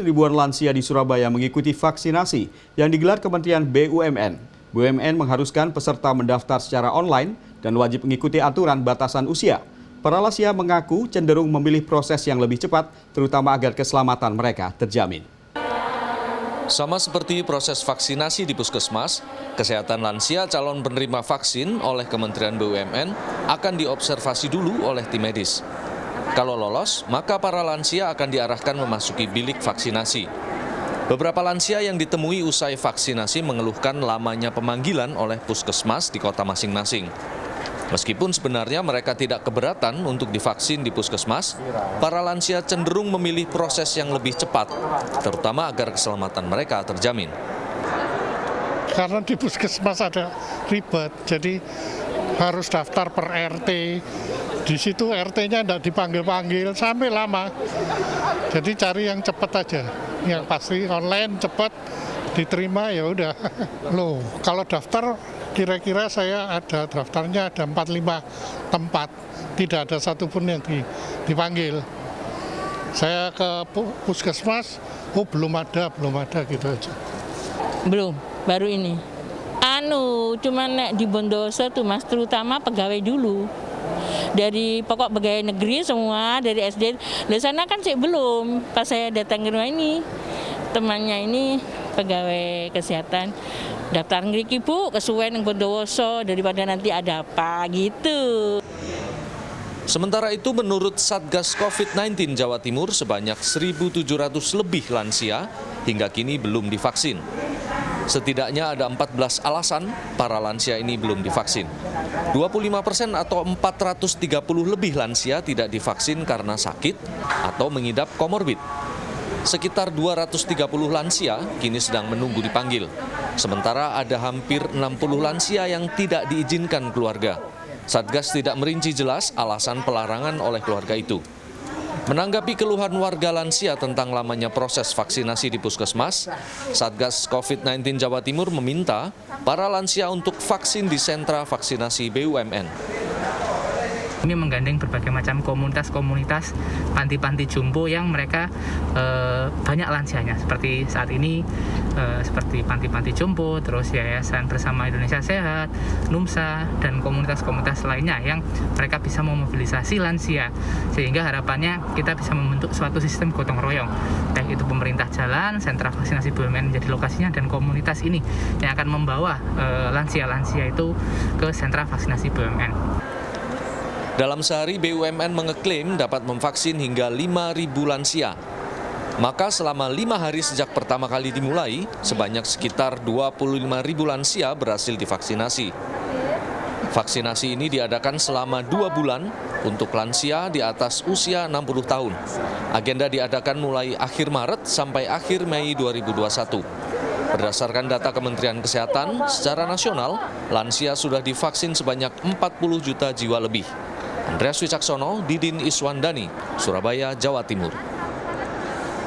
Ribuan lansia di Surabaya mengikuti vaksinasi yang digelar Kementerian BUMN. BUMN mengharuskan peserta mendaftar secara online dan wajib mengikuti aturan batasan usia. Para lansia mengaku cenderung memilih proses yang lebih cepat, terutama agar keselamatan mereka terjamin. Sama seperti proses vaksinasi di puskesmas, kesehatan lansia calon penerima vaksin oleh Kementerian BUMN akan diobservasi dulu oleh tim medis. Kalau lolos, maka para lansia akan diarahkan memasuki bilik vaksinasi. Beberapa lansia yang ditemui usai vaksinasi mengeluhkan lamanya pemanggilan oleh puskesmas di kota masing-masing. Meskipun sebenarnya mereka tidak keberatan untuk divaksin di puskesmas, para lansia cenderung memilih proses yang lebih cepat, terutama agar keselamatan mereka terjamin. Karena di puskesmas ada ribet, jadi harus daftar per RT. Di situ RT-nya tidak dipanggil-panggil sampai lama. Jadi cari yang cepat aja, yang pasti online cepat diterima ya udah. Loh, kalau daftar kira-kira saya ada daftarnya ada 45 tempat, tidak ada satupun yang dipanggil. Saya ke puskesmas, oh belum ada gitu aja. Belum, baru ini. Cuman di Bondoso tuh Mas, terutama pegawai dulu. Dari pokok pegawai negeri semua, dari SD. Di sana kan sih belum, pas saya datang ke rumah ini, temannya ini pegawai kesehatan. Daftar ngeriki Bu, kesuwen yang Bondoso, daripada nanti ada apa gitu. Sementara itu menurut Satgas COVID-19 Jawa Timur sebanyak 1.700 lebih lansia hingga kini belum divaksin. Setidaknya ada 14 alasan para lansia ini belum divaksin. 25% atau 430 lebih lansia tidak divaksin karena sakit atau mengidap komorbid. Sekitar 230 lansia kini sedang menunggu dipanggil. Sementara ada hampir 60 lansia yang tidak diizinkan keluarga. Satgas tidak merinci jelas alasan pelarangan oleh keluarga itu. Menanggapi keluhan warga lansia tentang lamanya proses vaksinasi di puskesmas, Satgas COVID-19 Jawa Timur meminta para lansia untuk vaksin di sentra vaksinasi BUMN. Ini menggandeng berbagai macam komunitas-komunitas panti-panti jompo yang mereka banyak lansianya. Seperti saat ini, seperti panti-panti jompo, terus Yayasan Bersama Indonesia Sehat, NUMSA, dan komunitas-komunitas lainnya yang mereka bisa memobilisasi lansia. Sehingga harapannya kita bisa membentuk suatu sistem gotong royong. Baik itu pemerintah jalan, sentra vaksinasi BUMN menjadi lokasinya, dan komunitas ini yang akan membawa lansia-lansia itu ke sentra vaksinasi BUMN. Dalam sehari BUMN mengeklaim dapat memvaksin hingga 5.000 lansia. Maka selama 5 hari sejak pertama kali dimulai, sebanyak sekitar 25.000 lansia berhasil divaksinasi. Vaksinasi ini diadakan selama 2 bulan untuk lansia di atas usia 60 tahun. Agenda diadakan mulai akhir Maret sampai akhir Mei 2021. Berdasarkan data Kementerian Kesehatan, secara nasional, lansia sudah divaksin sebanyak 40 juta jiwa lebih. Andreas Wicaksono, Didin Iswandani, Surabaya, Jawa Timur.